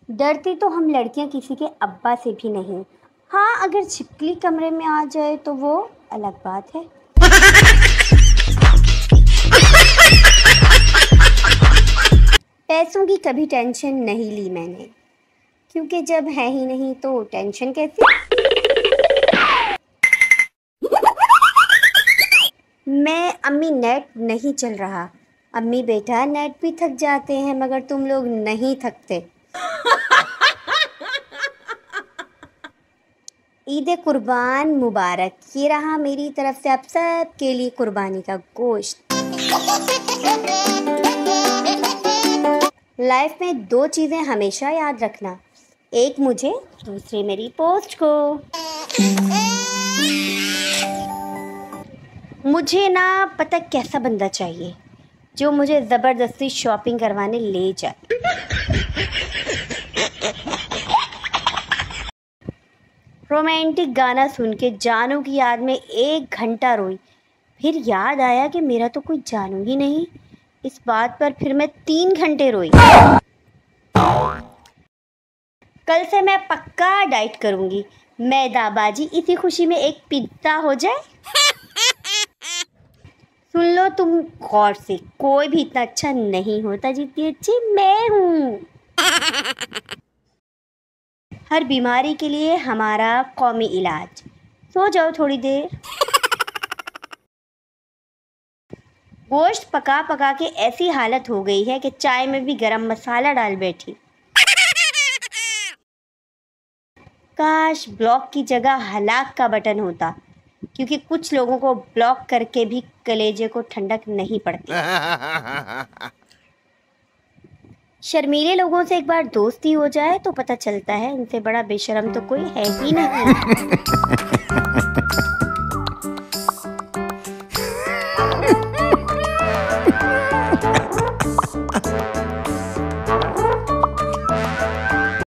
डरती तो हम लड़कियां किसी के अब्बा से भी नहीं। हाँ, अगर छिपकली कमरे में आ जाए तो वो अलग बात है। पैसों की कभी टेंशन नहीं ली मैंने, क्योंकि जब है ही नहीं तो टेंशन कैसी। मैं अम्मी नेट नहीं चल रहा। अम्मी बेटा नेट भी थक जाते हैं मगर तुम लोग नहीं थकते। ईद कुर्बान मुबारक। ये रहा मेरी तरफ से आप सब के लिए कुर्बानी का गोश्त। लाइफ में दो चीज़ें हमेशा याद रखना, एक मुझे, दूसरी मेरी पोस्ट को। मुझे ना पता कैसा बंदा चाहिए जो मुझे ज़बरदस्ती शॉपिंग करवाने ले जाए। रोमांटिक गाना सुन के जानू की याद में 1 घंटा रोई, फिर याद आया कि मेरा तो कोई जानू ही नहीं। इस बात पर फिर मैं 3 घंटे रोई। कल से मैं पक्का डाइट करूंगी। मैदाबाजी इसी खुशी में एक पिज्जा हो जाए। सुन लो तुम गौर से, कोई भी इतना अच्छा नहीं होता जितनी अच्छी मैं हूँ। हर बीमारी के लिए हमारा कौमी इलाज। सो जाओ थोड़ी देर। गोश्त पका पका के ऐसी हालत हो गई है कि चाय में भी गरम मसाला डाल बैठी। काश ब्लॉक की जगह हलाक का बटन होता, क्योंकि कुछ लोगों को ब्लॉक करके भी कलेजे को ठंडक नहीं पड़ती। शर्मीले लोगों से एक बार दोस्ती हो जाए तो पता चलता है इनसे बड़ा बेशर्म तो कोई है ही नहीं।